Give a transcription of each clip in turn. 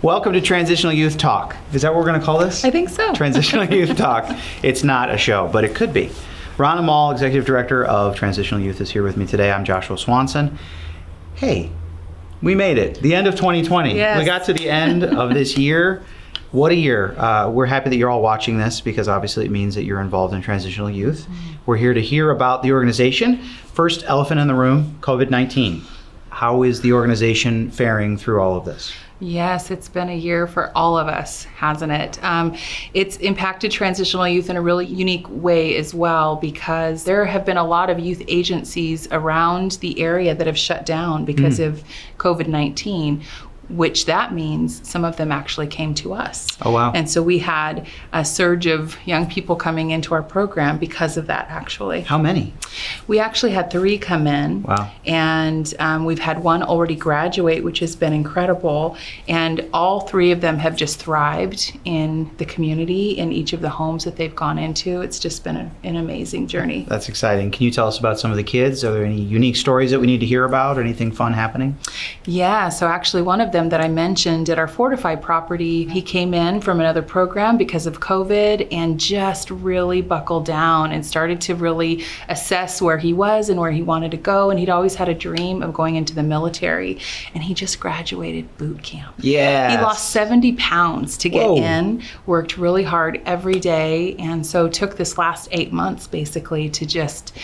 Welcome to Transitional Youth Talk. Is that what we're going to call this? I think so. Transitional Youth Talk. It's not a show, but it could be. Ron Amal, Executive Director of Transitional Youth, is here with me today. I'm Joshua Swanson. Hey, we made it. The end of 2020. Yes. We got to the end of this year. What a year. We're happy that you're all watching this because obviously it means that you're involved in Transitional Youth. We're here to hear about the organization. First elephant in the room, COVID-19. How is the organization faring through all of this? Yes, it's been a year for all of us, hasn't it? It's impacted Transitional Youth in a really unique way as well, because there have been a lot of youth agencies around the area that have shut down because of COVID-19. Which that means some of them actually came to us. Oh, wow. And so we had a surge of young people coming into our program because of that, actually. How many? We actually had 3 come in. Wow. And we've had 1 already graduate, which has been incredible. And all 3 of them have just thrived in the community, in each of the homes that they've gone into. It's just been an amazing journey. That's exciting. Can you tell us about some of the kids? Are there any unique stories that we need to hear about or anything fun happening? Yeah, so actually one of them that I mentioned at our Fortify property, he came in from another program because of COVID and just really buckled down and started to really assess where he was and where he wanted to go. And he'd always had a dream of going into the military. And he just graduated boot camp. Yeah. He lost 70 pounds to get in, worked really hard every day, and so took this last 8 months basically to just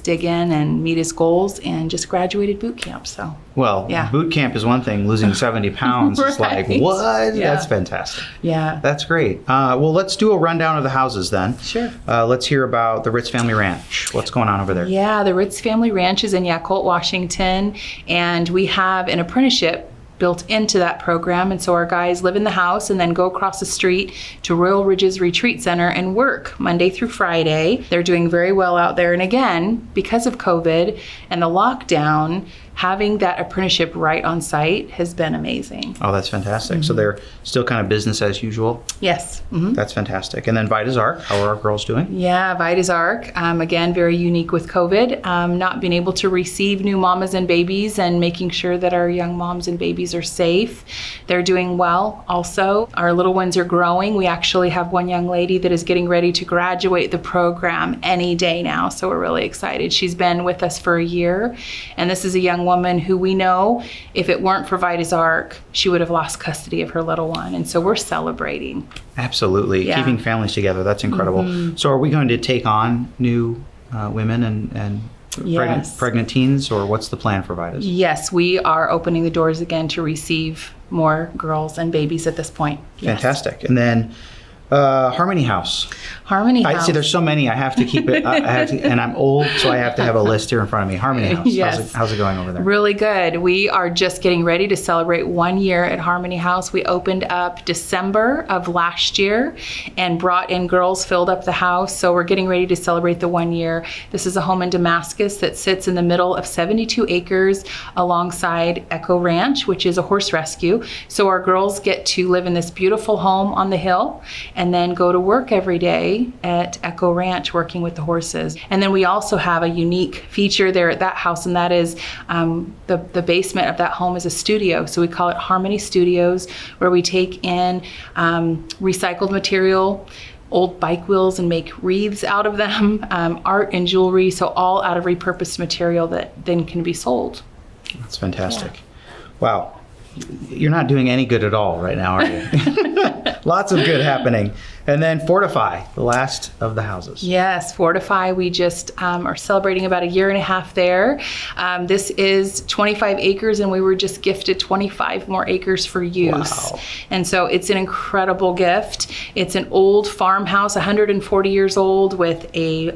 dig in and meet his goals, and just graduated boot camp. So boot camp is one thing. Losing 70 pounds is like, what? Yeah. That's fantastic. Yeah. That's great. Well, let's do a rundown of the houses then. Sure. Let's hear about the Ritz Family Ranch. What's going on over there? Yeah, the Ritz Family Ranch is in Yakult, Washington, and we have an apprenticeship built into that program. And so our guys live in the house and then go across the street to Royal Ridges Retreat Center and work Monday through Friday. They're doing very well out there. And again, because of COVID and the lockdown, having that apprenticeship right on site has been amazing. Oh, that's fantastic. So they're still kind of business as usual? Yes. That's fantastic. And then Vida's Arc, how are our girls doing? Yeah, Vida's Arc, again, very unique with COVID, not being able to receive new mamas and babies and making sure that our young moms and babies are safe. They're doing well also. Our little ones are growing. We actually have one young lady that is getting ready to graduate the program any day now, so we're really excited. She's been with us for a year, and this is a young woman who we know if it weren't for Vida's Arc, she would have lost custody of her little one, and so we're celebrating. Absolutely. Yeah. Keeping families together, that's incredible. So are we going to take on new women and pregnant teens, or what's the plan for Vida's? Yes, we are opening the doors again to receive more girls and babies at this point. Yes. Fantastic. And then Harmony House. Harmony House. I see there's so many. I have to keep it. And I'm old, so I have to have a list here in front of me. Harmony House. Yes. How's it going over there? Really good. We are just getting ready to celebrate 1 year at Harmony House. We opened up December of last year and brought in girls, filled up the house. So we're getting ready to celebrate the 1 year. This is a home in Damascus that sits in the middle of 72 acres alongside Echo Ranch, which is a horse rescue. So our girls get to live in this beautiful home on the hill and then go to work every day at Echo Ranch working with the horses. And then we also have a unique feature there at that house, and that is the basement of that home is a studio. So we call it Harmony Studios, where we take in recycled material, old bike wheels, and make wreaths out of them, art and jewelry, so all out of repurposed material that then can be sold. That's fantastic. Yeah. Wow. You're not doing any good at all right now, are you? Lots of good happening. And then Fortify, the last of the houses. Yes, Fortify. We just are celebrating about 1.5 years there. This is 25 acres, and we were just gifted 25 more acres for use. Wow. And so it's an incredible gift. It's an old farmhouse, 140 years old, with a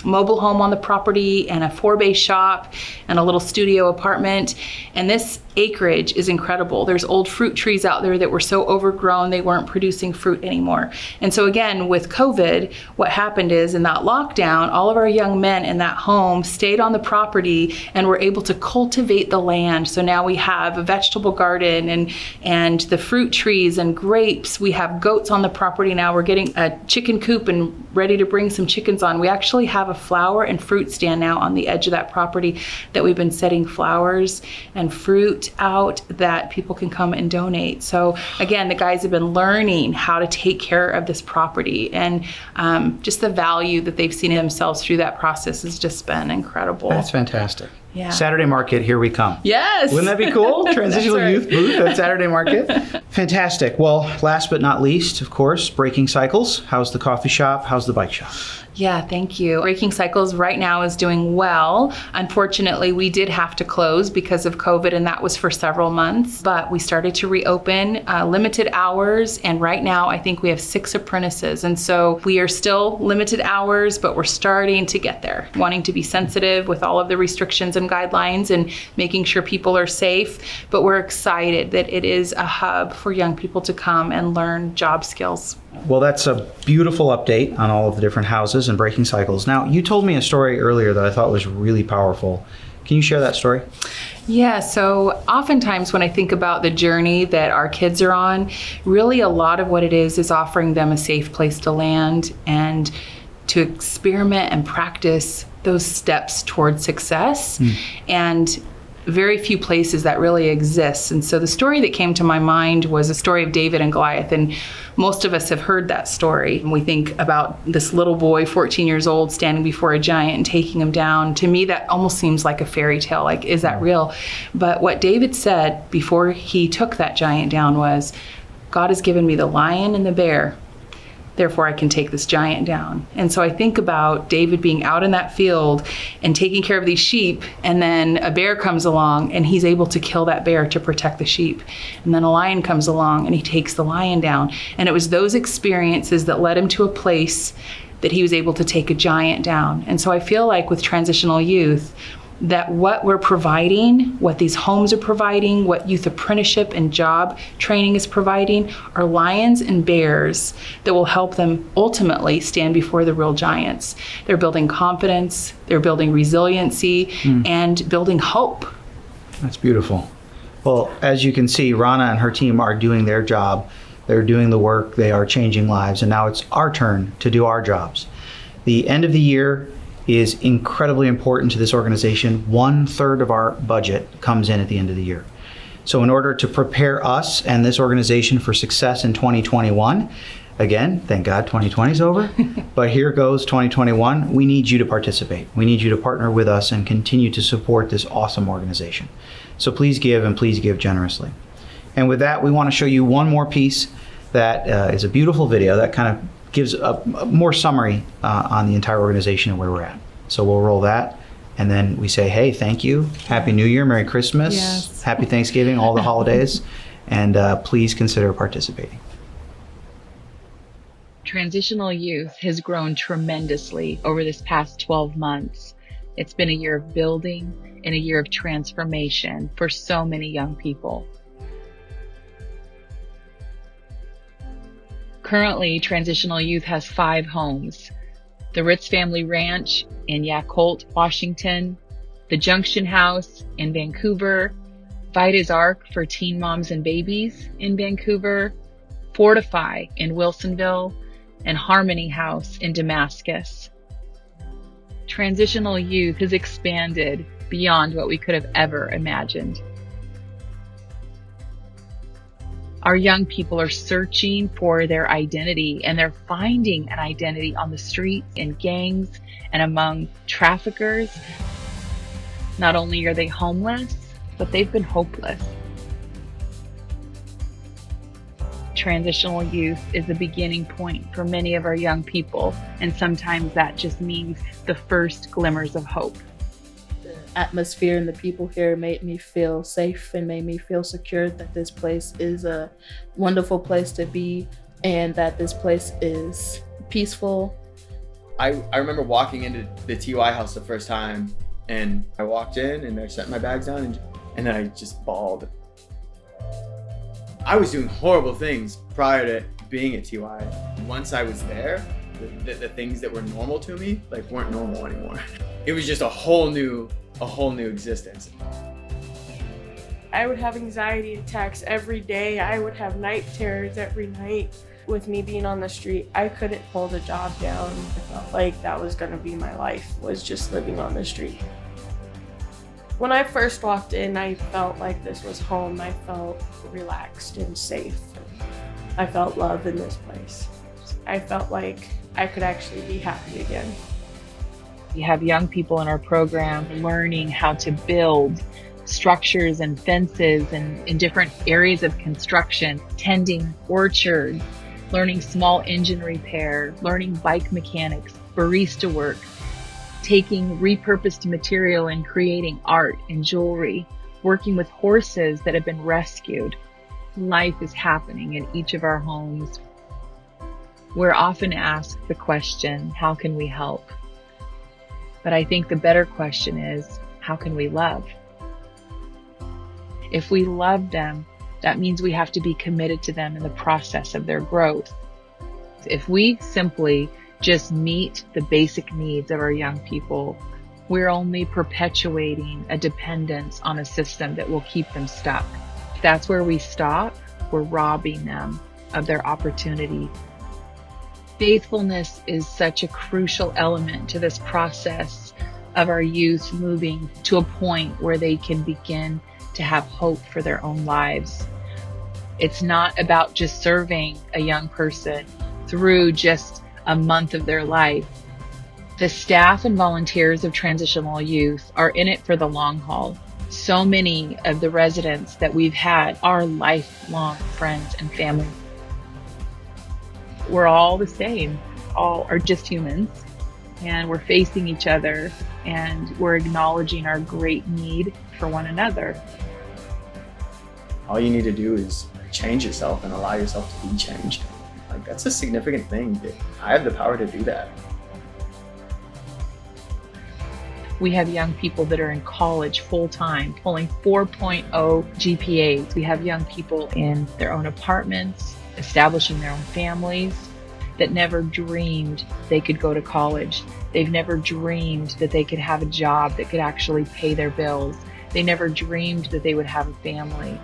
mobile home on the property and a 4-bay shop and a little studio apartment. And this acreage is incredible. There's old fruit trees out there that were so overgrown they weren't producing fruit anymore. And so again, with COVID, what happened is in that lockdown, all of our young men in that home stayed on the property and were able to cultivate the land. So now we have a vegetable garden and the fruit trees and grapes. We have goats on the property now. We're getting a chicken coop and ready to bring some chickens on. We actually have a flower and fruit stand now on the edge of that property that we've been setting flowers and fruit taped out that people can come and donate. So again, the guys have been learning how to take care of this property, and just the value that they've seen in themselves through that process has just been incredible. That's fantastic. Yeah. Saturday Market, here we come. Yes. Wouldn't that be cool? Transitional right. Youth booth at Saturday Market. Fantastic. Well, last but not least, of course, Breaking Cycles. How's the coffee shop? How's the bike shop? Yeah, thank you. Breaking Cycles right now is doing well. Unfortunately, we did have to close because of COVID, and that was for several months. But we started to reopen, limited hours, and right now I think we have 6 apprentices. And so we are still limited hours, but we're starting to get there, wanting to be sensitive with all of the restrictions and guidelines and making sure people are safe. But we're excited that it is a hub for young people to come and learn job skills. Well, that's a beautiful update on all of the different houses and Breaking Cycles. Now, you told me a story earlier that I thought was really powerful. Can you share that story? Yeah, so oftentimes when I think about the journey that our kids are on, really a lot of what it is offering them a safe place to land and to experiment and practice those steps towards success. And very few places that really exists. And so the story that came to my mind was a story of David and Goliath. And most of us have heard that story. And we think about this little boy, 14 years old, standing before a giant and taking him down. To me, that almost seems like a fairy tale. Like, is that real? But what David said before he took that giant down was, God has given me the lion and the bear. Therefore, I can take this giant down. And so I think about David being out in that field and taking care of these sheep, and then a bear comes along and he's able to kill that bear to protect the sheep. And then a lion comes along and he takes the lion down. And it was those experiences that led him to a place that he was able to take a giant down. And so I feel like with Transitional Youth, that what we're providing, what these homes are providing, what youth apprenticeship and job training is providing, are lions and bears that will help them ultimately stand before the real giants. They're building confidence, they're building resiliency, and building hope. That's beautiful. Well, as you can see, Rana and her team are doing their job. They're doing the work. They are changing lives. And now it's our turn to do our jobs. The end of the year is incredibly important to this organization. 1/3 of our budget comes in at the end of the year. So in order to prepare us and this organization for success in 2021, again, thank God 2020 is over, but here goes 2021, we need you to participate. We need you to partner with us and continue to support this awesome organization. So please give, and please give generously. And with that, we want to show you one more piece that is a beautiful video that kind of gives a more summary on the entire organization and where we're at. So we'll roll that, and then we say, hey, thank you, Happy New Year, Merry Christmas, Yes. Happy Thanksgiving, all the holidays, and please consider participating. Transitional Youth has grown tremendously over this past 12 months. It's been a year of building and a year of transformation for so many young people. Currently, Transitional Youth has 5 homes: the Ritz Family Ranch in Yacolt, Washington, the Junction House in Vancouver, Vida's Ark for teen moms and babies in Vancouver, Fortify in Wilsonville, and Harmony House in Damascus. Transitional Youth has expanded beyond what we could have ever imagined. Our young people are searching for their identity, and they're finding an identity on the streets, in gangs, and among traffickers. Not only are they homeless, but they've been hopeless. Transitional Youth is the beginning point for many of our young people, and sometimes that just means the first glimmers of hope. The atmosphere and the people here made me feel safe and made me feel secure that this place is a wonderful place to be and that this place is peaceful. I remember walking into the TY house the first time, and I walked in and I set my bags down and then I just bawled. I was doing horrible things prior to being at TY. Once I was there, the things that were normal to me weren't normal anymore. It was just a whole new existence. I would have anxiety attacks every day. I would have night terrors every night. With me being on the street, I couldn't hold a job down. I felt like that was gonna be my life, was just living on the street. When I first walked in, I felt like this was home. I felt relaxed and safe. I felt love in this place. I felt like I could actually be happy again. We have young people in our program learning how to build structures and fences and in different areas of construction, tending orchards, learning small engine repair, learning bike mechanics, barista work, taking repurposed material and creating art and jewelry, working with horses that have been rescued. Life is happening in each of our homes. We're often asked the question, how can we help? But I think the better question is, how can we love? If we love them, that means we have to be committed to them in the process of their growth. If we simply just meet the basic needs of our young people, we're only perpetuating a dependence on a system that will keep them stuck. If that's where we stop, we're robbing them of their opportunity. Faithfulness is such a crucial element to this process of our youth moving to a point where they can begin to have hope for their own lives. It's not about just serving a young person through just a month of their life. The staff and volunteers of Transitional Youth are in it for the long haul. So many of the residents that we've had are lifelong friends and family. We're all the same, all are just humans, and we're facing each other and we're acknowledging our great need for one another. All you need to do is change yourself and allow yourself to be changed. Like, that's a significant thing. I have the power to do that. We have young people that are in college full-time, pulling 4.0 GPAs. We have young people in their own apartments, establishing their own families, that never dreamed they could go to college. They've never dreamed that they could have a job that could actually pay their bills. They never dreamed that they would have a family.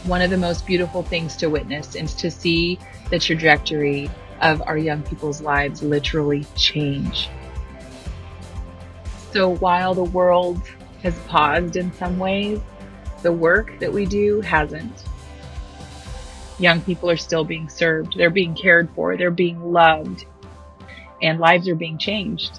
One of the most beautiful things to witness is to see the trajectory of our young people's lives literally change. So while the world has paused in some ways, the work that we do hasn't. Young people are still being served, they're being cared for, they're being loved, and lives are being changed.